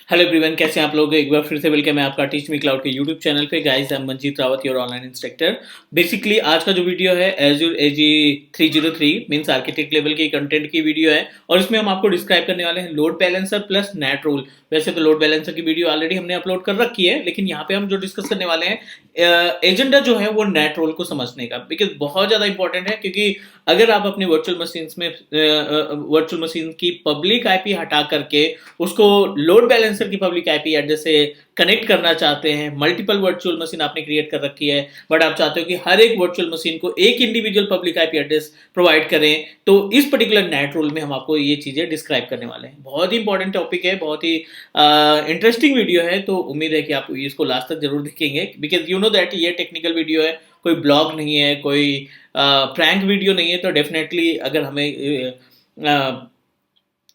Hello everyone, कैसे हैं आप लोग। एक बार फिर से वेलकम है आपका टीच मी क्लाउड के यूट्यूब चैनल पे। Guys, I am Manjeet Rawat, your online instructor. Basically आज का जो वीडियो है एज्योर एजी 303 मींस आर्किटेक्ट लेवल के कंटेंट की वीडियो है, और इसमें हम आपको डिस्क्राइब करने वाले हैं load balancer plus net rule. वैसे तो लोड बैलेंसर की वीडियो ऑलरेडी हमने अपलोड कर रखी है, लेकिन यहाँ पे हम जो डिस्कस करने वाले हैं एजेंडा जो है वो नेट रोल को समझने का, बिकॉज बहुत ज्यादा इंपॉर्टेंट है। क्योंकि अगर आप अपनी वर्चुअल मशीन की पब्लिक आईपी हटा करके उसको लोड बैलेंसर की पब्लिक आईपी एड्रेस से कनेक्ट करना चाहते हैं, मल्टीपल वर्चुअल मशीन आपने क्रिएट कर रखी है, बट आप चाहते हो कि हर एक वर्चुअल मशीन को एक individual public IP address provide करें, तो इस पर्टिकुलर नेट रूल में हम आपको ये चीजें डिस्क्राइब करने वाले हैं। बहुत ही इंपॉर्टेंट टॉपिक है, बहुत ही इंटरेस्टिंग वीडियो है, तो उम्मीद है कि आप इसको लास्ट तक जरूर देखेंगे, बिकॉज यू नो दैट ये टेक्निकल वीडियो है, कोई ब्लॉग नहीं है, कोई प्रैंक वीडियो नहीं है। तो डेफिनेटली अगर हमें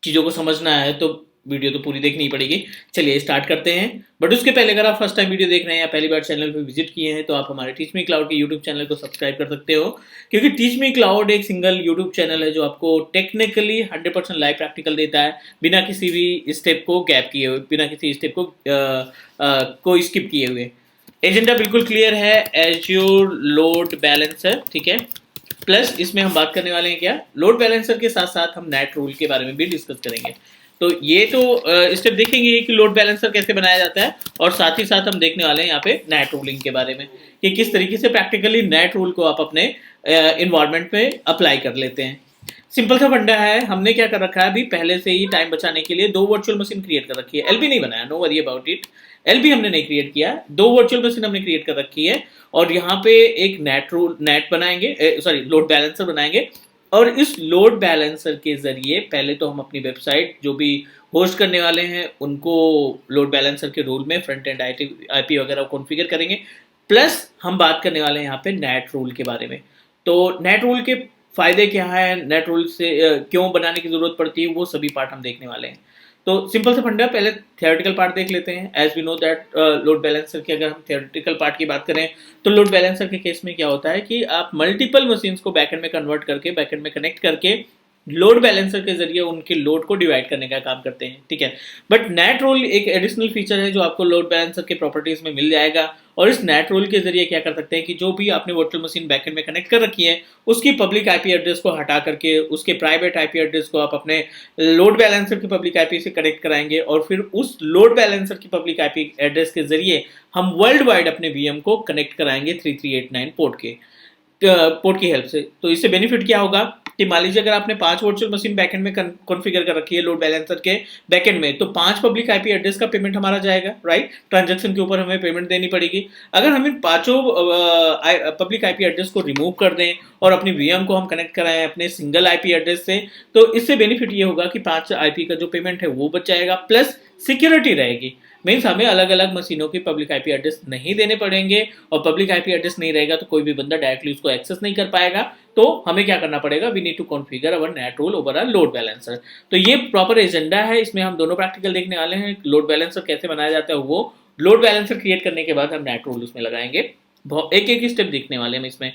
चीज़ों को समझना है तो वीडियो तो पूरी देखनी ही पड़ेगी। चलिए स्टार्ट करते हैं। बट उसके पहले अगर आप फर्स्ट टाइम वीडियो देख रहे हैं या पहली बार चैनल पे विजिट किए हैं तो आप हमारे टीच मी क्लाउड के यूट्यूब चैनल को सब्सक्राइब कर सकते हो, क्योंकि टीच मी क्लाउड एक सिंगल यूट्यूब चैनल है जो आपको टेक्निकली 100% लाइव प्रैक्टिकल देता है, बिना किसी भी स्टेप को गैप किए हुए, बिना किसी स्टेप को स्किप किए हुए। एजेंडा बिल्कुल क्लियर है, एज्योर लोड बैलेंसर, ठीक है। प्लस इसमें हम बात करने वाले हैं क्या, लोड बैलेंसर के साथ साथ हम नेट रूल के बारे में भी डिस्कस करेंगे। तो ये तो स्टेप देखेंगे कि लोड बैलेंसर कैसे बनाया जाता है, और साथ ही साथ हम देखने वाले हैं यहाँ पे नेट रूलिंग के बारे में कि किस तरीके से प्रैक्टिकली नेट रूल को आप अपने इन्वायरमेंट में अप्लाई कर लेते हैं। सिंपल सा फंडा है, हमने क्या कर रखा है, अभी पहले से ही टाइम बचाने के लिए 2 वर्चुअल मशीन क्रिएट कर रखी है। एलबी नहीं बनाया, no worry about it. LB हमने नहीं क्रिएट किया, 2 वर्चुअल मशीन हमने क्रिएट कर रखी है, और यहाँ पे एक नेट बनाएंगे, सॉरी लोड बैलेंसर बनाएंगे। और इस लोड बैलेंसर के जरिए पहले तो हम अपनी वेबसाइट जो भी होस्ट करने वाले हैं उनको लोड बैलेंसर के रूल में फ्रंट एंड आईपी वगैरह कॉन्फ़िगर करेंगे। प्लस हम बात करने वाले हैं यहाँ पे नेट रूल के बारे में। तो नेट रूल के फायदे क्या है, नेट रूल से क्यों बनाने की जरूरत पड़ती है, वो सभी पार्ट हम देखने वाले हैं। तो सिंपल से फंडा, पहले थियोरेटिकल पार्ट देख लेते हैं। As we know that load balancer की अगर हम थियोरेटिकल पार्ट की बात करें तो लोड बैलेंसर के केस में क्या होता है कि आप मल्टीपल मशीन्स को बैकएंड में कन्वर्ट करके, बैकएंड में कनेक्ट करके लोड बैलेंसर के जरिए उनके लोड को डिवाइड करने का काम करते हैं, ठीक है। बट नेट रूल एक एडिशनल फीचर है जो आपको लोड बैलेंसर के प्रॉपर्टीज में मिल जाएगा, और इस नेट रूल के जरिए क्या कर सकते हैं कि जो भी आपने वर्चुअल मशीन बैकएंड में कनेक्ट कर रखी है उसकी पब्लिक आईपी एड्रेस को हटा करके उसके प्राइवेट आईपी एड्रेस को आप अपने लोड बैलेंसर की पब्लिक आईपी से कनेक्ट कराएंगे, और फिर उस लोड बैलेंसर की पब्लिक आईपी एड्रेस के जरिए हम वर्ल्ड वाइड अपने वीएम को कनेक्ट कराएंगे 3389 पोर्ट की हेल्प से। तो इससे बेनिफिट क्या होगा कि मान लीजिए अगर आपने 5 वर्चुअल मशीन बैकएंड में कॉन्फ़िगर कर रखी है लोड बैलेंसर के बैकएंड में, तो 5 पब्लिक आईपी एड्रेस का पेमेंट हमारा जाएगा, राइट। ट्रांजैक्शन के ऊपर हमें पेमेंट देनी पड़ेगी। अगर हम इन 5 पब्लिक आईपी एड्रेस को रिमूव कर दें और अपनी वीएम को हम कनेक्ट कराएं अपने सिंगल आईपी एड्रेस से, तो इससे बेनिफिट ये होगा कि 5 आईपी का जो पेमेंट है वो बच जाएगा, प्लस सिक्योरिटी रहेगी। मीन्स हमें अलग अलग मशीनों की पब्लिक आईपी एड्रेस नहीं देने पड़ेंगे, और पब्लिक आईपी एड्रेस नहीं रहेगा तो कोई भी बंदा डायरेक्टली उसको एक्सेस नहीं कर पाएगा। तो हमें क्या करना पड़ेगा, we need to configure our net rule over a load balancer. तो ये प्रॉपर एजेंडा है, इसमें हम दोनों प्रैक्टिकल देखने वाले हैं। लोड बैलेंसर कैसे बनाया जाता है, वो लोड बैलेंसर क्रिएट करने के बाद हम नेट रूल उसमें लगाएंगे। एक एक स्टेप देखने वाले हैं इसमें।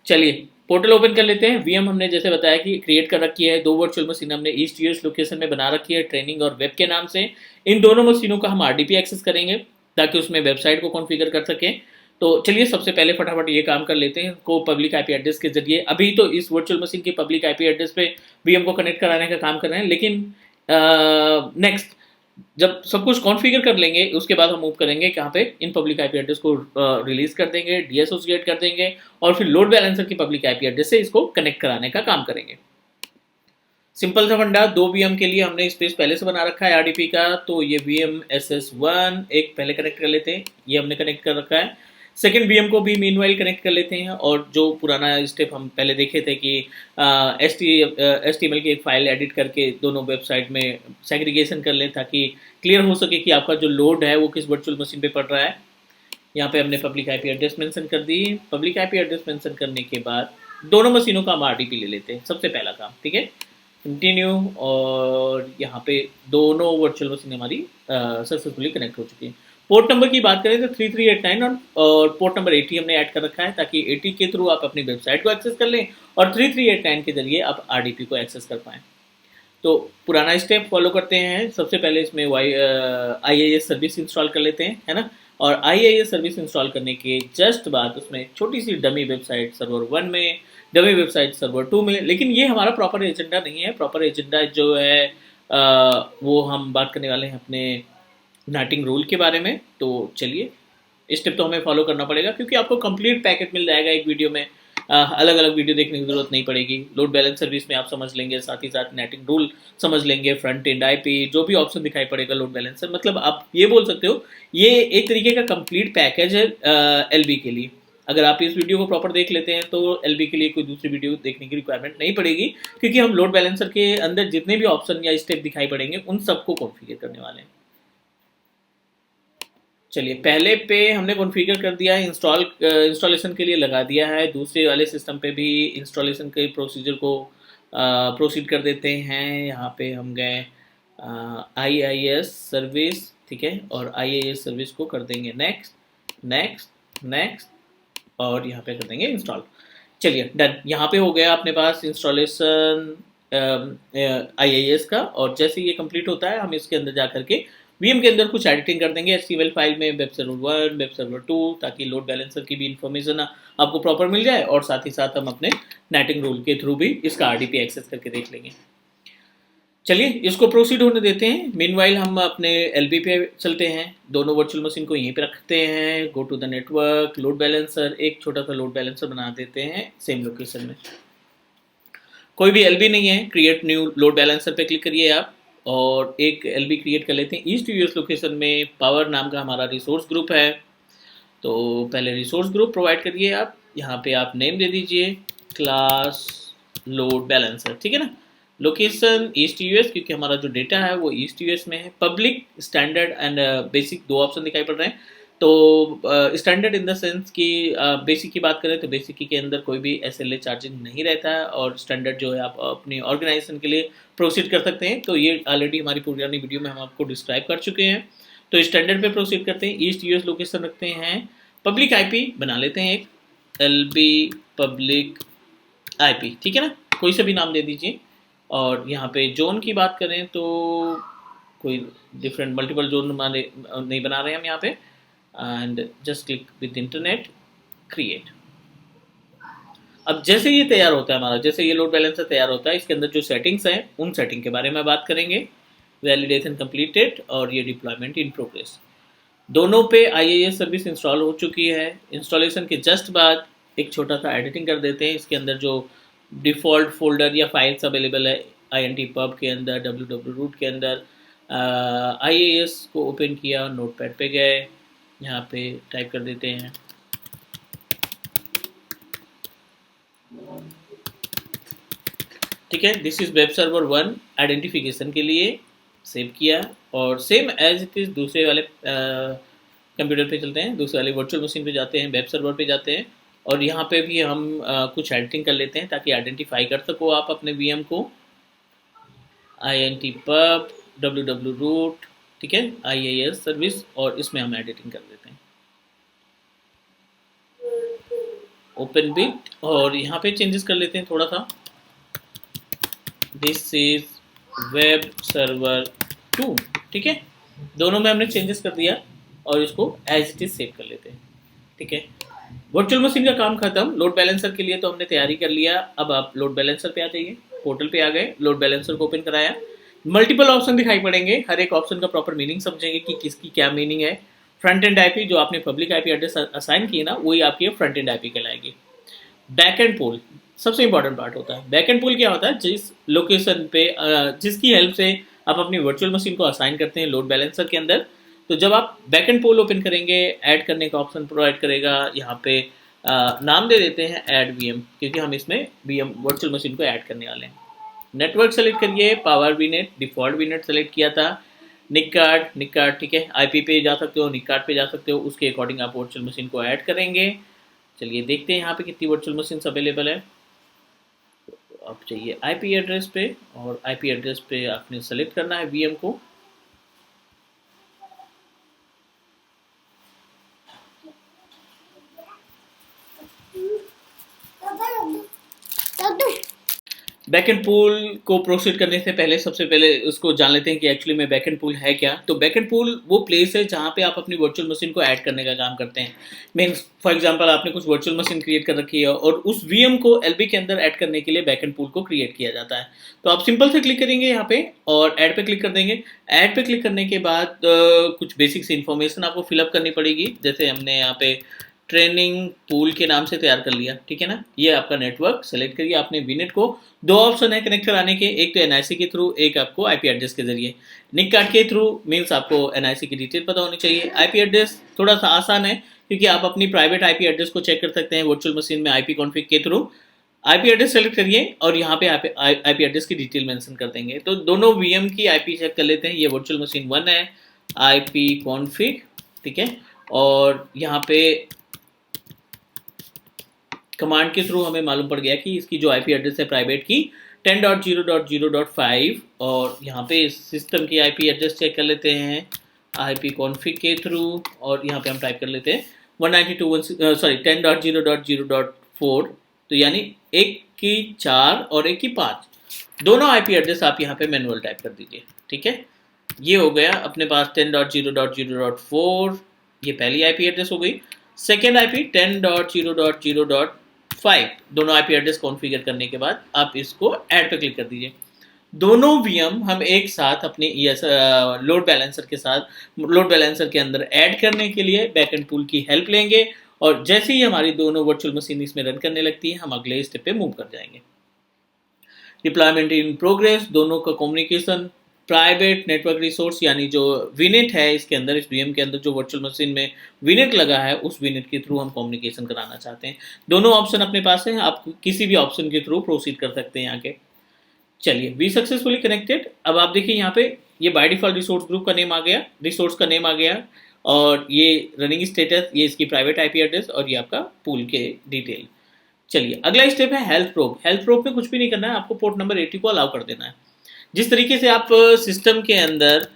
चलिए पोर्टल ओपन कर लेते हैं। वीएम हमने जैसे बताया कि क्रिएट कर रखी है, 2 वर्चुअल मशीन हमने ईस्ट यूएस लोकेशन में बना रखी है, ट्रेनिंग और वेब के नाम से। इन दोनों मशीनों का हम आरडीपी एक्सेस करेंगे ताकि उसमें वेबसाइट को कॉन्फ़िगर कर सकें। तो चलिए सबसे पहले फटाफट ये काम कर लेते हैं को पब्लिक आईपी एड्रेस के जरिए। अभी तो इस वर्चुअल मशीन की पब्लिक आईपी एड्रेस पे वीएम को कनेक्ट कराने का काम कर रहे हैं, लेकिन नेक्स्ट जब सब कुछ कॉन्फ़िगर कर लेंगे उसके बाद हम मूव करेंगे कहाँ पे, इन पब्लिक आईपी एड्रेस को रिलीज कर देंगे, डीएसोसिएट कर देंगे, और फिर लोड बैलेंसर की पब्लिक आईपी एड्रेस से इसको कनेक्ट कराने का काम करेंगे। सिंपल सा फंडा, 2 वीएम के लिए हमने स्पेस पहले से बना रखा है आरडीपी का। तो ये वीएम SS1 एक पहले कनेक्ट कर लेते हैं, ये हमने कनेक्ट कर रखा है। सेकेंड वीएम को भी मीनवाइल कनेक्ट कर लेते हैं, और जो पुराना स्टेप हम पहले देखे थे कि HTML की एक फाइल एडिट करके दोनों वेबसाइट में सेग्रीगेशन कर लें ताकि क्लियर हो सके कि आपका जो लोड है वो किस वर्चुअल मशीन पे पड़ रहा है। यहाँ पे हमने पब्लिक आईपी एड्रेस मेंशन कर दी। पब्लिक आईपी एड्रेस मेंशन करने के बाद दोनों मशीनों का हम आरडीपी ले लेते हैं, सबसे पहला काम, ठीक है। कंटिन्यू, और यहाँ पे दोनों वर्चुअल मशीन हमारी सक्सेसफुली कनेक्ट हो चुकी है। पोर्ट नंबर की बात करें तो 3389 और पोर्ट नंबर 80 हमने ऐड कर रखा है ताकि 80 के थ्रू आप अपनी वेबसाइट को एक्सेस कर लें और 3389 के जरिए आप आरडीपी को एक्सेस कर पाएँ। तो पुराना स्टेप फॉलो करते हैं। सबसे पहले इसमें IIS सर्विस इंस्टॉल कर लेते हैं, है ना। और IIS सर्विस इंस्टॉल करने के जस्ट बाद उसमें छोटी सी डमी वेबसाइट सर्वर 1 में, डमी वेबसाइट सर्वर 2 में। लेकिन ये हमारा प्रॉपर एजेंडा नहीं है। प्रॉपर एजेंडा जो है वो हम बात करने वाले हैं अपने नाटिंग रूल के बारे में। तो चलिए, स्टेप तो हमें फॉलो करना पड़ेगा, क्योंकि आपको कंप्लीट पैकेज मिल जाएगा एक वीडियो में। अलग अलग वीडियो देखने की जरूरत नहीं पड़ेगी। लोड बैलेंस सर्विस में आप समझ लेंगे, साथ ही साथ नेटिंग रूल समझ लेंगे, फ्रंट एंड IP जो भी ऑप्शन दिखाई पड़ेगा लोड बैलेंसर। मतलब आप ये बोल सकते हो ये एक तरीके का कंप्लीट पैकेज है LB के लिए। अगर आप इस वीडियो को प्रॉपर देख लेते हैं तो LB के लिए कोई दूसरी वीडियो देखने की रिक्वायरमेंट नहीं पड़ेगी, क्योंकि हम लोड बैलेंसर के अंदर जितने भी ऑप्शन या स्टेप दिखाई पड़ेंगे उन सबको कॉन्फ़िगर करने वाले हैं। चलिए, पहले पे हमने कॉन्फ़िगर कर दिया है, इंस्टॉलेशन के लिए लगा दिया है। दूसरे वाले सिस्टम पे भी इंस्टॉलेशन के प्रोसीजर को प्रोसीड कर देते हैं। यहाँ पे हम गए IIS सर्विस, ठीक है, और IIS सर्विस को कर देंगे नेक्स्ट नेक्स्ट नेक्स्ट, और यहाँ पे कर देंगे इंस्टॉल। चलिए डन, यहाँ पे हो गया अपने पास इंस्टॉलेशन IIS का। और जैसे ये कंप्लीट होता है हम इसके अंदर जा करके VM के अंदर कुछ एडिटिंग कर देंगे HTML फाइल में, वेब सर्वर 1, वेब सर्वर 2, ताकि लोड बैलेंसर की भी इंफॉर्मेशन आपको प्रॉपर मिल जाए। और साथ ही साथ हम अपने नेटिंग रूल के थ्रू भी इसका RDP एक्सेस करके देख लेंगे। चलिए, इसको प्रोसीड होने देते हैं। मीनवाइल हम अपने LB पे चलते हैं। दोनों वर्चुअल मशीन को यहीं पे रखते हैं। Go to the network, load balancer, एक छोटा सा लोड बैलेंसर बना देते हैं सेम लोकेशन में। कोई भी LB नहीं है, क्रिएट न्यू लोड बैलेंसर पे क्लिक करिए आप, और एक LB क्रिएट कर लेते हैं। ईस्ट US लोकेशन में पावर नाम का हमारा रिसोर्स ग्रुप है। तो पहले रिसोर्स ग्रुप प्रोवाइड करिए आप। यहाँ पे आप नेम दे दीजिए क्लास लोड बैलेंसर, ठीक है ना। लोकेशन ईस्ट US, क्योंकि हमारा जो डेटा है वो ईस्ट US में है। पब्लिक, स्टैंडर्ड एंड बेसिक दो ऑप्शन दिखाई पड़ रहे हैं। तो स्टैंडर्ड इन द सेंस कि बेसिक की बात करें तो बेसिक के अंदर कोई भी SLA चार्जिंग नहीं रहता है, और स्टैंडर्ड जो है आप अपनी ऑर्गेनाइजेशन के लिए प्रोसीड कर सकते हैं। तो ये ऑलरेडी हमारी पुरानी वीडियो में हम आपको डिस्क्राइब कर चुके हैं। तो स्टैंडर्ड पे प्रोसीड करते हैं। ईस्ट US लोकेशन रखते हैं। पब्लिक IP बना लेते हैं एक, LB पब्लिक IP, ठीक है ना, कोई सा भी नाम दे दीजिए। और यहाँ पे जोन की बात करें तो कोई डिफरेंट मल्टीपल जोन नहीं बना रहे हैं हम यहाँ पे। And just click with internet create. अब जैसे ये तैयार होता है हमारा, जैसे ये लोड बैलेंसर तैयार होता है, इसके अंदर जो सेटिंग्स हैं उन सेटिंग के बारे में बात करेंगे। वैलिडेशन कंप्लीटेड और ये डिप्लॉयमेंट इन प्रोग्रेस। दोनों पे IIS सर्विस इंस्टॉल हो चुकी है। इंस्टॉलेशन के जस्ट बाद एक छोटा सा एडिटिंग कर देते हैं। इसके अंदर जो डिफ़ॉल्ट फोल्डर या फाइल्स अवेलेबल है INTPub के अंदर, www के अंदर, IIS को ओपन किया, नोटपैड पे गए, यहाँ पे टाइप कर देते हैं ठीक है, this is web server 1 identification के लिए सेव किया। और सेम एज इट इज़ दूसरे वाले कंप्यूटर पे चलते हैं, दूसरे वाले वर्चुअल मशीन पे जाते हैं, वेब सर्वर पे जाते हैं, और यहाँ पे भी हम कुछ एडिटिंग कर लेते हैं ताकि आइडेंटिफाई कर सको आप अपने VM को। INTPub www, ठीक है, IIS सर्विस, और इसमें हम एडिटिंग कर देते हैं ओपन बिट, और यहाँ पे चेंजेस कर लेते हैं थोड़ा सा। दिस इज वेब सर्वर 2, ठीक है, दोनों में हमने चेंजेस कर दिया, और इसको एज इट इज सेव कर लेते हैं, ठीक है। वर्चुअल मशीन का काम खत्म। लोड बैलेंसर के लिए तो हमने तैयारी कर लिया। अब आप लोड बैलेंसर पे आ जाइए। पोर्टल पे आ गए, लोड बैलेंसर को ओपन कराया। मल्टीपल ऑप्शन दिखाई पड़ेंगे, हर एक ऑप्शन का प्रॉपर मीनिंग समझेंगे कि किसकी क्या मीनिंग है। फ्रंट एंड IP जो आपने पब्लिक IP एड्रेस असाइन की ना, वही आपकी फ्रंट एंड IP कहलाएगी। बैक एंड पोल सबसे इंपॉर्टेंट पार्ट होता है। बैक एंड पोल क्या होता है? जिस लोकेशन पे जिसकी हेल्प से आप अपनी वर्चुअल मशीन को असाइन करते हैं लोड बैलेंसर के अंदर। तो जब आप बैक एंड पोल ओपन करेंगे, ऐड करने का ऑप्शन प्रोवाइड करेगा। यहाँ पे नाम दे देते हैं ऐड VM, क्योंकि हम इसमें VM वर्चुअल मशीन को ऐड करने वाले हैं। नेटवर्क सेलेक्ट करिए, power VNet, default VNet select किया था। निक कार्ड, ठीक है, IP पे जा सकते हो, निक कार्ड पे जा सकते हो, उसके अकॉर्डिंग आप वर्चुअल मशीन को ऐड करेंगे। चलिए देखते हैं यहाँ पे कितनी वर्चुअल मशीन अवेलेबल है। आप चाहिए IP एड्रेस पे, और IP एड्रेस पे आपने सेलेक्ट करना है VM को। बैकएंड पूल को प्रोसीड करने से पहले सबसे पहले उसको जान लेते हैं कि एक्चुअली में बैकएंड पूल है क्या। तो बैकएंड पूल वो प्लेस है जहाँ पे आप अपनी वर्चुअल मशीन को ऐड करने का काम करते हैं। मीन्स फॉर एग्जांपल आपने कुछ वर्चुअल मशीन क्रिएट कर रखी है और उस वीएम को एलबी के अंदर ऐड करने के लिए बैकएंड पूल को क्रिएट किया जाता है। तो आप सिंपल से क्लिक करेंगे यहाँ पे और ऐड पे क्लिक कर देंगे। ऐड पे क्लिक करने के बाद कुछ बेसिक सी इन्फॉर्मेशन आपको फिलअप करनी पड़ेगी, जैसे हमने यहाँ पे ट्रेनिंग पूल के नाम से तैयार कर लिया, ठीक है ना। ये आपका नेटवर्क सेलेक्ट करिए आपने वीनेट को। दो ऑप्शन है कनेक्ट कराने के, एक तो एनआईसी के थ्रू, एक आपको आईपी एड्रेस के जरिए। निक कार्ड के थ्रू मीन्स आपको एनआईसी की डिटेल पता होनी चाहिए। आईपी एड्रेस थोड़ा सा आसान है क्योंकि आप अपनी प्राइवेट आईपी एड्रेस को चेक कर सकते हैं वर्चुअल मशीन में आईपी कॉन्फ़िग के थ्रू। आईपी एड्रेस सेलेक्ट करिए और यहाँ पे आईपी एड्रेस की डिटेल मेंशन कर देंगे। तो दोनों वीएम की आईपी चेक कर लेते हैं। ये वर्चुअल मशीन 1 है, आईपी कॉन्फ़िग, ठीक है। और यहाँ पे कमांड के थ्रू हमें मालूम पड़ गया कि इसकी जो आईपी एड्रेस है प्राइवेट की 10.0.0.5, और यहाँ पे सिस्टम की आईपी एड्रेस चेक कर लेते हैं आईपी कॉन्फ़िग के थ्रू, और यहाँ पे हम टाइप कर लेते हैं 10.0.0.4। तो यानी एक की 4 और एक की 5, दोनों आईपी एड्रेस आप यहाँ पे मैनुअल टाइप कर दीजिए, ठीक है। ये हो गया अपने पास 10.0.0.4, ये पहली आईपी एड्रेस हो गई। सेकेंड आईपी 10.0.0.5, दोनों आईपी एड्रेस कॉन्फ़िगर करने के बाद आप इसको ऐड पे क्लिक कर दीजिए। दोनों वीएम हम एक साथ अपने लोड बैलेंसर के साथ, लोड बैलेंसर के अंदर ऐड करने के लिए बैकएंड टूल की हेल्प लेंगे, और जैसे ही हमारी दोनों वर्चुअल मशीन इसमें रन करने लगती है हम अगले स्टेप पे मूव कर जाएंगे। डिप्लॉयमेंट इन प्रोग्रेस, दोनों का कम्युनिकेशन प्राइवेट नेटवर्क रिसोर्स यानी जो वीनेट है इसके अंदर, इस वीएम के अंदर जो वर्चुअल मशीन में वीनेट लगा है उस वीनेट के थ्रू हम कम्युनिकेशन कराना चाहते हैं। दोनों ऑप्शन अपने पास है, आप किसी भी ऑप्शन के थ्रू प्रोसीड कर सकते हैं आगे। चलिए, वी सक्सेसफुली कनेक्टेड। अब आप देखिए यहाँ पे ये बाय डिफॉल्ट रिसोर्स ग्रुप का नेम आ गया, रिसोर्स का नेम आ गया, और ये रनिंग स्टेटस, ये इसकी प्राइवेट आईपी एड्रेस, और ये आपका पूल के डिटेल। चलिए, अगला स्टेप है हेल्थ प्रोब। हेल्थ प्रोब में कुछ भी नहीं करना है, आपको पोर्ट नंबर 80 को अलाउ कर देना है। जिस तरीके से आप सिस्टम के अंदर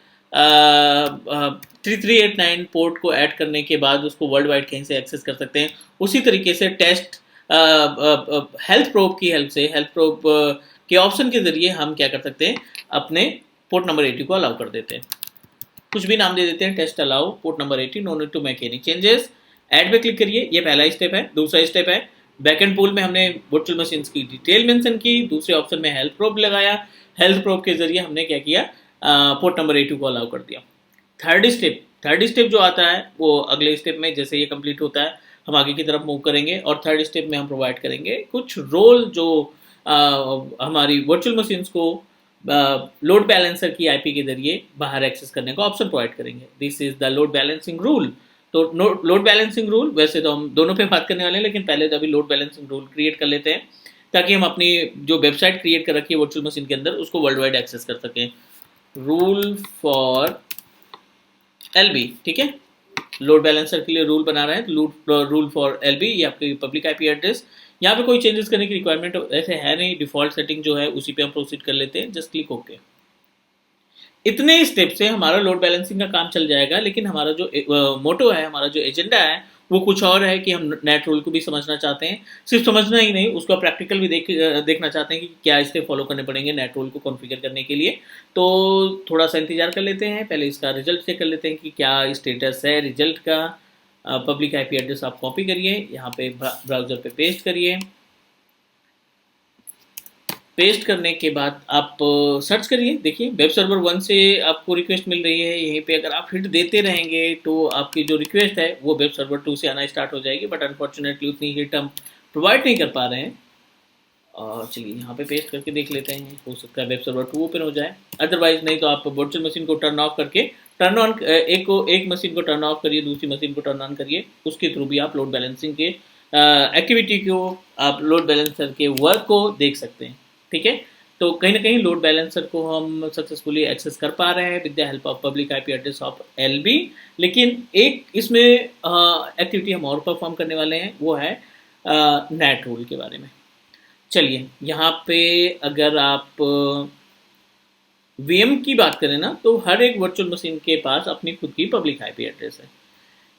3389 पोर्ट को ऐड करने के बाद उसको वर्ल्ड वाइड कहीं से एक्सेस कर सकते हैं, उसी तरीके से टेस्ट हेल्थ प्रोब की हेल्प से, हेल्थ प्रोब के ऑप्शन के जरिए हम क्या कर सकते हैं, अपने पोर्ट नंबर 80 को अलाउ कर देते हैं। कुछ भी नाम दे देते हैं, test allow port number 80, no need to make any changes. Add पे क्लिक करिए, ये पहला स्टेप है। दूसरा स्टेप है बैकएंड पूल में हमने वर्चुअल मशीन्स की डिटेल मेंशन की, दूसरे ऑप्शन में हेल्थ प्रोब लगाया, हेल्थ प्रोब के जरिए हमने क्या किया, पोर्ट नंबर 80 को अलाउ कर दिया। थर्ड स्टेप जो आता है वो अगले स्टेप में जैसे ये कंप्लीट होता है हम आगे की तरफ मूव करेंगे, और थर्ड स्टेप में हम प्रोवाइड करेंगे कुछ रोल जो हमारी वर्चुअल मशीन्स को लोड बैलेंसर की आईपी के जरिए बाहर एक्सेस करने का ऑप्शन प्रोवाइड करेंगे। This is the load balancing rule. तो लोड बैलेंसिंग रूल, वैसे तो हम दोनों पे बात करने वाले हैं, लेकिन पहले तो अभी लोड बैलेंसिंग रूल क्रिएट कर लेते हैं ताकि हम अपनी जो वेबसाइट क्रिएट कर रखी है वर्चुअल मशीन के अंदर उसको वर्ल्ड वाइड एक्सेस कर सकें। रूल फॉर एलबी, ठीक है, लोड बैलेंसर के लिए रूल बना रहे हैं, रूल फॉर एलबी, ये आपकी पब्लिक आईपी एड्रेस। यहाँ पे कोई चेंजेस करने की रिक्वायरमेंट ऐसे है नहीं, डिफॉल्ट सेटिंग जो है उसी पे हम प्रोसीड कर लेते हैं, जस्ट क्लिक ओके। इतने स्टेप से हमारा लोड बैलेंसिंग का काम चल जाएगा, लेकिन हमारा जो मोटो है, हमारा जो एजेंडा है वो कुछ और है कि हम नेट रूल को भी समझना चाहते हैं। सिर्फ समझना ही नहीं, उसका प्रैक्टिकल भी देखना चाहते हैं कि क्या स्टेप फॉलो करने पड़ेंगे नेट रूल को कॉन्फ़िगर करने के लिए। तो थोड़ा सा इंतजार कर लेते हैं, पहले इसका रिजल्ट चेक कर लेते हैं कि क्या स्टेटस है रिजल्ट का। पब्लिक आईपी एड्रेस आप कॉपी करिए, यहाँ पे ब्राउजर पे पेस्ट करिए। पेस्ट करने के बाद आप सर्च करिए, देखिए वेब सर्वर 1 से आपको रिक्वेस्ट मिल रही है। यहीं पे अगर आप हिट देते रहेंगे तो आपकी जो रिक्वेस्ट है वो वेब सर्वर 2 से आना स्टार्ट हो जाएगी, बट अनफॉर्चुनेटली उतनी हिट हम प्रोवाइड नहीं कर पा रहे हैं। और चलिए यहाँ पे पेस्ट करके देख लेते हैं, हो सकता है वेब सर्वर 2 ओपन हो जाए, अदरवाइज नहीं तो आप वर्चुअल मशीन को टर्न ऑफ करके टर्न ऑन, एक मशीन को टर्न ऑफ करिए, दूसरी मशीन को टर्न ऑन करिए, उसके थ्रू भी आप लोड बैलेंसिंग के एक्टिविटी को, आप लोड बैलेंसर के वर्क को देख सकते हैं, ठीक है। तो कहीं ना कहीं लोड बैलेंसर को हम सक्सेसफुली एक्सेस कर पा रहे हैं with the help of public IP address of LB. लेकिन एक इसमें एक्टिविटी हम और परफॉर्म करने वाले हैं, वो है नेट रूल के बारे में। चलिए, यहाँ पे अगर आप वीएम की बात करें ना, तो हर एक वर्चुअल मशीन के पास अपनी खुद की पब्लिक आईपी एड्रेस है।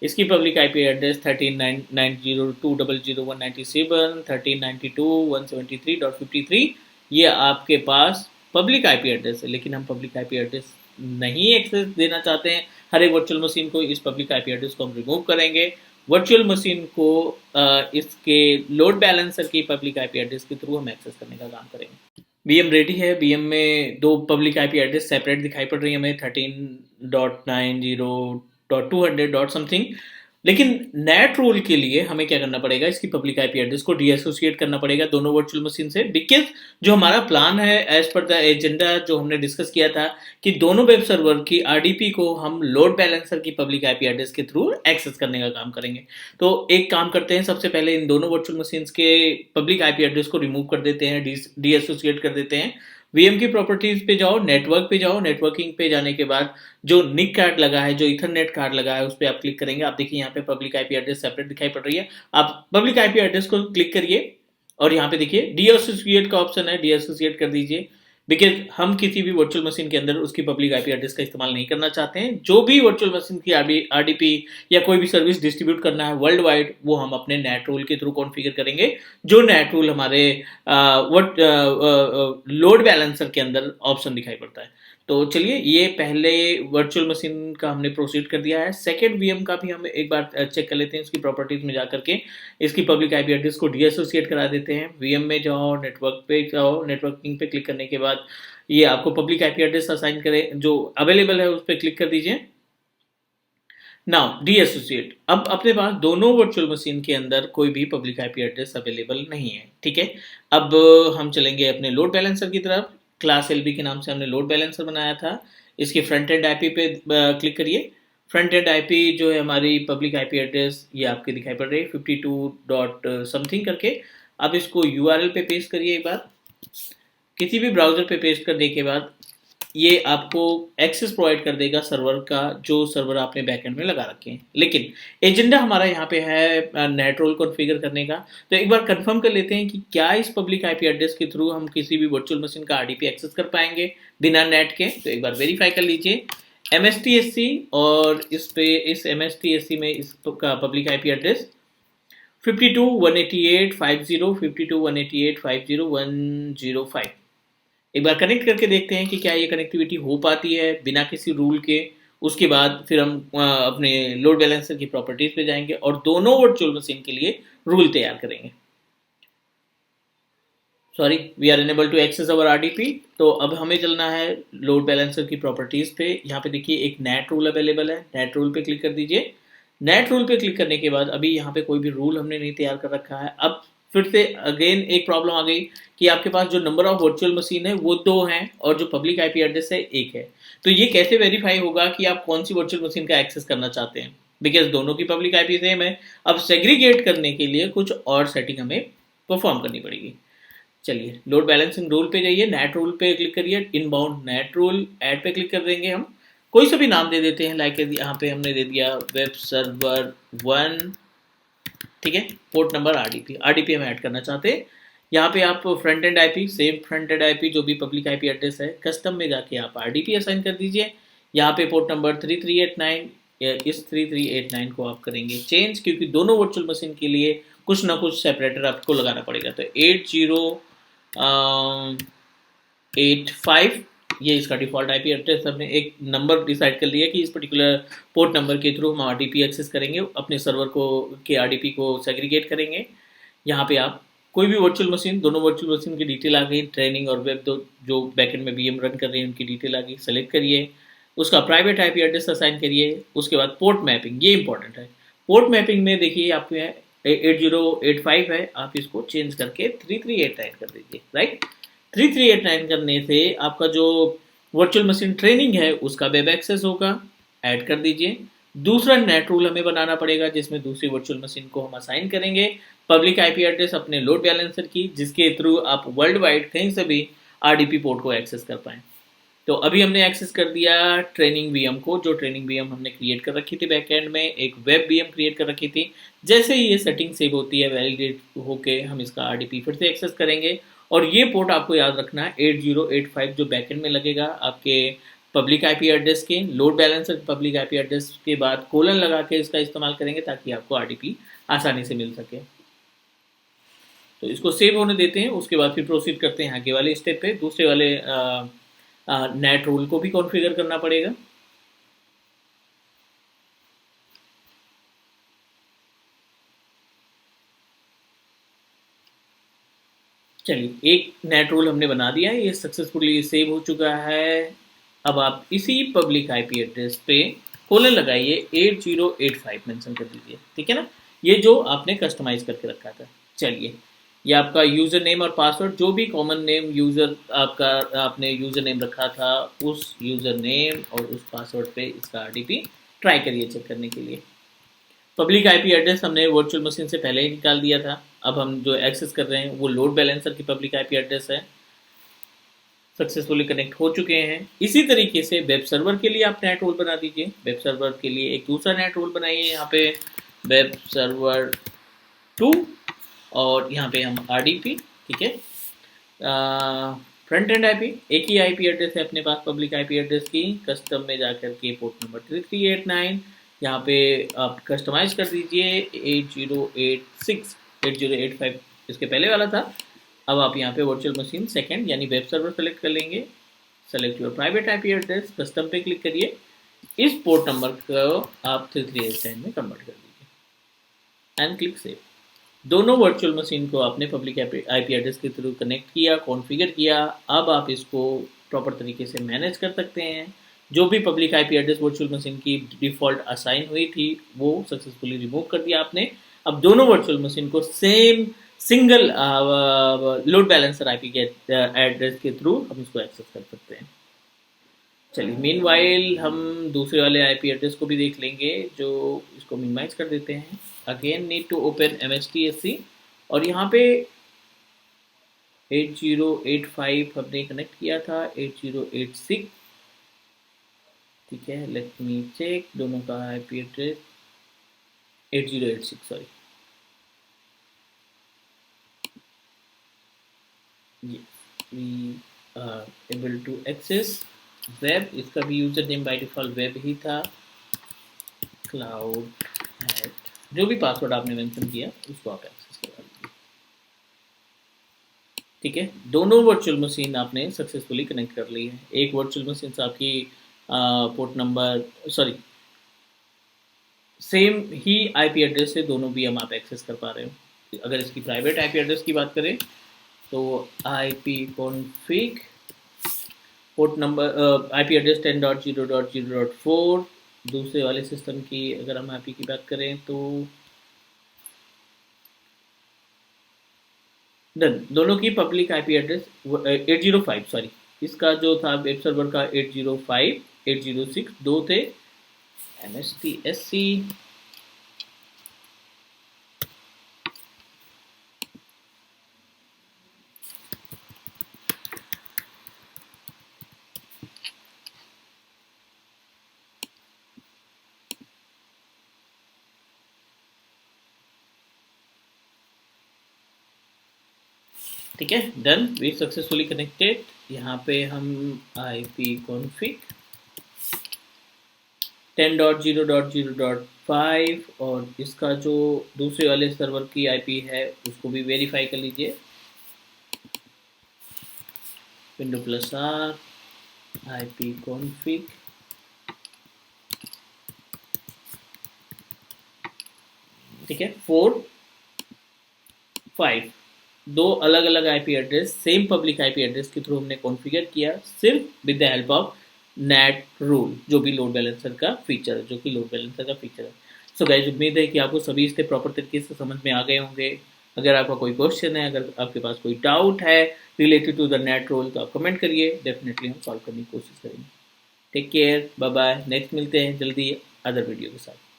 इसकी पब्लिक आईपी एड्रेस 1390.200.197, 1392.173.53, ये आपके पास पब्लिक आईपी एड्रेस है, लेकिन हम पब्लिक आईपी एड्रेस नहीं एक्सेस देना चाहते हैं हर एक वर्चुअल मशीन को। इस पब्लिक आईपी एड्रेस को हम रिमूव करेंगे। वर्चुअल मशीन को इसके लोड बैलेंसर की पब्लिक आईपी एड्रेस के थ्रू हम एक्सेस करने का काम करेंगे। वीएम रेडी है। वीएम में दो पब्लिक आईपी एड्रेस सेपरेट दिखाई पड़ रही है हमें, 13.90.200 डॉट समथिंग। लेकिन नेट रूल के लिए हमें क्या करना पड़ेगा, इसकी पब्लिक आईपी एड्रेस को डीएसोसिएट करना पड़ेगा दोनों वर्चुअल मशीन से। बिकॉज जो हमारा प्लान है एज पर द एजेंडा जो हमने डिस्कस किया था कि दोनों वेब सर्वर की आरडीपी को हम लोड बैलेंसर की पब्लिक आईपी एड्रेस के थ्रू एक्सेस करने का काम करेंगे। तो एक काम करते हैं, सबसे पहले इन दोनों वर्चुअल मशीन के पब्लिक आईपी एड्रेस को रिमूव कर देते हैं, डीएसोसिएट कर देते हैं। वीएम की प्रॉपर्टीज पे जाओ, नेटवर्क पे जाओ, नेटवर्किंग पे जाने के बाद जो निक कार्ड लगा है, जो इथरनेट कार्ड लगा है, उस पर आप क्लिक करेंगे। आप देखिए यहाँ पे पब्लिक आईपी एड्रेस सेपरेट दिखाई पड़ रही है। आप पब्लिक आईपी एड्रेस को क्लिक करिए और यहाँ पे देखिए डीएसोसिएट का ऑप्शन है, डीएसोसिएट कर दीजिए। बिकॉज हम किसी भी वर्चुअल मशीन के अंदर उसकी पब्लिक आईपी एड्रेस का इस्तेमाल नहीं करना चाहते हैं। जो भी वर्चुअल मशीन की आरडीपी या कोई भी सर्विस डिस्ट्रीब्यूट करना है वर्ल्ड वाइड, वो हम अपने नेट रूल के थ्रू कॉन्फ़िगर करेंगे, जो नेट रूल हमारे लोड बैलेंसर के अंदर ऑप्शन दिखाई पड़ता है। तो चलिए, ये पहले वर्चुअल मशीन का हमने प्रोसीड कर दिया है। सेकेंड वीएम का भी हम एक बार चेक कर लेते हैं। इसकी प्रॉपर्टीज में जाकर के इसकी पब्लिक आईपी एड्रेस को डीएसोसिएट करा देते हैं। वीएम में जाओ, नेटवर्क पे जाओ, नेटवर्किंग पे क्लिक करने के बाद ये आपको पब्लिक आईपी एड्रेस असाइन करे जो अवेलेबल है, उस पर क्लिक कर दीजिए। नाउ डीएसोसिएट। अब अपने पास दोनों वर्चुअल मशीन के अंदर कोई भी पब्लिक आईपी एड्रेस अवेलेबल नहीं है, ठीक है। अब हम चलेंगे अपने लोड बैलेंसर की तरफ। क्लास एलबी के नाम से हमने लोड बैलेंसर बनाया था। इसकी फ्रंट एंड आईपी पे क्लिक करिए। फ्रंट एंड आईपी जो है हमारी पब्लिक आईपी एड्रेस, ये आपके दिखाई पड़ रही है 52 डॉट समथिंग करके। अब इसको यूआरएल पे पेस्ट करिए एक बार। किसी भी ब्राउजर पे पेस्ट करने के बाद ये आपको एक्सेस प्रोवाइड कर देगा सर्वर का, जो सर्वर आपने बैकएंड में लगा रखे हैं। लेकिन एजेंडा हमारा यहाँ पे है नेट रोल कॉन्फ़िगर करने का। तो एक बार कंफर्म कर लेते हैं कि क्या इस पब्लिक आईपी एड्रेस के थ्रू हम किसी भी वर्चुअल मशीन का आरडीपी एक्सेस कर पाएंगे बिना नेट के। तो एक बार वेरीफाई कर लीजिए MSTSC, और इस MSTSC में इसका पब्लिक आईपी एड्रेस 52.188.50 52.188.50.105। एक बार कनेक्ट करके देखते हैं कि क्या ये कनेक्टिविटी हो पाती है बिना किसी रूल के। उसके बाद फिर हम अपने लोड बैलेंसर की प्रॉपर्टीज पे जाएंगे और दोनों वर्चुअल मशीन के लिए रूल तैयार करेंगे। Sorry, we are unable to access our RDP. तो अब हमें चलना है लोड बैलेंसर की प्रॉपर्टीज पे। यहाँ पे देखिए एक नेट रूल अवेलेबल है, नेट रूल पे क्लिक कर दीजिए। नेट रूल पे क्लिक करने के बाद अभी यहाँ पे कोई भी रूल हमने नहीं तैयार कर रखा है। अब फिर से अगेन एक प्रॉब्लम आ गई कि आपके पास जो नंबर ऑफ वर्चुअल मशीन है वो 2 हैं और जो पब्लिक आईपी एड्रेस है 1 है। तो ये कैसे वेरीफाई होगा कि आप कौन सी वर्चुअल मशीन का एक्सेस करना चाहते हैं, बिकॉज दोनों की पब्लिक आईपी सेम है। अब सेग्रीगेट करने के लिए कुछ और सेटिंग हमें परफॉर्म करनी पड़ेगी। चलिए, लोड बैलेंसिंग रूल पे जाइए, नेट रूल पे क्लिक करिए, इनबाउंड नेट रूल ऐड पे क्लिक कर देंगे। हम कोई सा भी नाम दे देते हैं, लाइक यहाँ पे हमने दे दिया वेब सर्वर 1, ठीक है। पोर्ट नंबर आरडीपी हम ऐड करना चाहते हैं। यहाँ पे आप front end IP, same front end IP जो भी पब्लिक आईपी एड्रेस है, कस्टम में जाके आप आरडीपी असाइन कर दीजिए। यहाँ पे पोर्ट नंबर 3389, इस 3389 को आप करेंगे चेंज, क्योंकि दोनों वर्चुअल मशीन के लिए कुछ ना कुछ सेपरेटर आपको लगाना पड़ेगा। तो 8085 ये इसका डिफॉल्ट आईपी एड्रेस। हमने एक नंबर डिसाइड कर लिया कि इस पर्टिकुलर पोर्ट नंबर के थ्रू हम आरडीपी एक्सेस करेंगे, अपने सर्वर को के आरडीपी को सेग्रीगेट करेंगे। यहाँ पे आप कोई भी वर्चुअल मशीन, दोनों वर्चुअल मशीन की डिटेल आ गई, ट्रेनिंग और वेब जो बैकएंड में वीएम रन कर रहे हैं उनकी डिटेल आ गई। सेलेक्ट करिए, उसका प्राइवेट आईपी एड्रेस असाइन करिए। उसके बाद पोर्ट मैपिंग, ये इंपॉर्टेंट है। पोर्ट मैपिंग में देखिए आपको 8085 है, आप इसको चेंज करके 3389 कर दीजिए। राइट, 3389 करने से आपका जो वर्चुअल मशीन ट्रेनिंग है उसका वेब एक्सेस होगा, ऐड कर दीजिए। दूसरा नेट रूल हमें बनाना पड़ेगा जिसमें दूसरी वर्चुअल मशीन को हम असाइन करेंगे पब्लिक आईपी एड्रेस अपने लोड बैलेंसर की, जिसके थ्रू आप वर्ल्ड वाइड कहीं से भी आरडीपी पोर्ट को एक्सेस कर पाएँ। तो अभी हमने एक्सेस कर दिया ट्रेनिंग वीएम को, जो ट्रेनिंग वीएम हमने क्रिएट कर रखी थी बैकएंड में, एक वेब वीएम क्रिएट कर रखी थी। जैसे ही ये सेटिंग सेव होती है, वैलिडेट होके हम इसका आरडीपी फिर से एक्सेस करेंगे। और ये पोर्ट आपको याद रखना है 8085 जो बैकएंड में लगेगा आपके पब्लिक आईपी एड्रेस के। Load balancer public IP address के बाद कोलन लगा के इसका इस्तेमाल करेंगे ताकि आपको आरडीपी आसानी से मिल सके। तो इसको सेव होने देते हैं, उसके बाद फिर प्रोसीड करते हैं आगे वाले स्टेप पे। दूसरे वाले नेट रूल को भी कॉन्फ़िगर करना पड़ेगा। चलिए, एक नेट रूल हमने बना दिया है, ये सक्सेसफुली सेव हो चुका है। अब आप इसी पब्लिक आईपी एड्रेस पे कोलन लगाइए 8085 मेंशन कर दीजिए, ठीक है ना। ये जो आपने कस्टमाइज करके रखा था। चलिए, ये आपका यूज़र नेम और पासवर्ड, जो भी कॉमन नेम यूज़र आपका आपने यूज़र नेम रखा था, उस यूज़र नेम और उस पासवर्ड पे इसका आरडीपी ट्राई करिए चेक करने के लिए। पब्लिक आईपी एड्रेस हमने वर्चुअल मशीन से पहले ही निकाल दिया था। अब हम जो एक्सेस कर रहे हैं वो लोड बैलेंसर की पब्लिक आईपी एड्रेस है। सक्सेसफुली कनेक्ट हो चुके हैं। इसी तरीके से वेब सर्वर के लिए आप नेट रोल बना दीजिए। वेब सर्वर के लिए एक दूसरा नेट रोल बनाइए, यहाँ पे वेब सर्वर 2 और यहाँ पे हम आरडीपी, ठीक है। फ्रंट एंड आईपी, एक ही आईपी एड्रेस है अपने पास पब्लिक आईपी एड्रेस की। कस्टम में जाकर के पोर्ट नंबर 3389 यहाँ पे आप कस्टमाइज कर दीजिए 8086 8085 इसके पहले वाला था। अब आप यहाँ पे वर्चुअल मशीन सेकंड यानी वेब सर्वर सेलेक्ट कर लेंगे। Select your private IP address, custom पे क्लिक करिए। इस पोर्ट नंबर को आप 3389 में कन्वर्ट कर दीजिए एंड क्लिक सेव। दोनों वर्चुअल मशीन को आपने पब्लिक आईपी एड्रेस के थ्रू कनेक्ट किया, कॉन्फ़िगर किया। अब आप इसको प्रॉपर तरीके से मैनेज कर सकते हैं। जो भी public IP address virtual machine की डिफ़ॉल्ट असाइन हुई थी वो सक्सेसफुली रिमूव कर दिया आपने। अब दोनों वर्चुअल मशीन को same single load balancer IP के एड्रेस के थ्रू हम इसको एक्सेस कर सकते हैं। चलिए, मीनवाइल हम दूसरे वाले आईपी एड्रेस को भी देख लेंगे, जो इसको मिनिमाइज कर देते हैं। Again need to open MSTSC और यहाँ पे 8085 हमने कनेक्ट किया था 8086, ठीक है। लेट मी चेक दोनों का IP address 8086, sorry, we are able to access web. इसका भी user name by default web ही था। क्लाउड हैट, जो भी पासवर्ड आपने मेंशन किया उसको आप एक्सेस करवा दीजिए, ठीक है। दोनों वर्चुअल मशीन आपने सक्सेसफुली कनेक्ट कर ली है। एक वर्चुअल मशीन से आपकी पोर्ट नंबर सॉरी सेम ही आईपी एड्रेस से दोनों भी हम आप एक्सेस कर पा रहे हो। अगर इसकी प्राइवेट आईपी एड्रेस की बात करें तो IP config port number IP address 10.0.0.4। दूसरे वाले सिस्टम की अगर हम आईपी की बात करें तो डन, दोनों की पब्लिक आईपी एड्रेस 805, सॉरी, इसका जो था वेब सर्वर का 805 806 दो थे। MSTSC ठीक है, डन, वी सक्सेसफुली कनेक्टेड। यहाँ पे हम IP config 10.0.0.5 और इसका जो दूसरे वाले सर्वर की आईपी है उसको भी वेरीफाई कर लीजिए। Windows+R IP config, ठीक है, 4 5 दो अलग अलग IP address same public IP address के थ्रू हमने कॉन्फ़िगर किया, सिर्फ with the help of net rule, जो भी लोड बैलेंसर का फीचर है, सो गाइस, उम्मीद है कि आपको सभी स्टेप प्रॉपर तरीके से समझ में आ गए होंगे। अगर आपका कोई क्वेश्चन है, अगर आपके पास कोई डाउट है related to the net rule, तो आप कमेंट करिए, डेफिनेटली हम सॉल्व करने की कोशिश करेंगे। Take care, bye bye, next मिलते हैं जल्दी अदर वीडियो के साथ।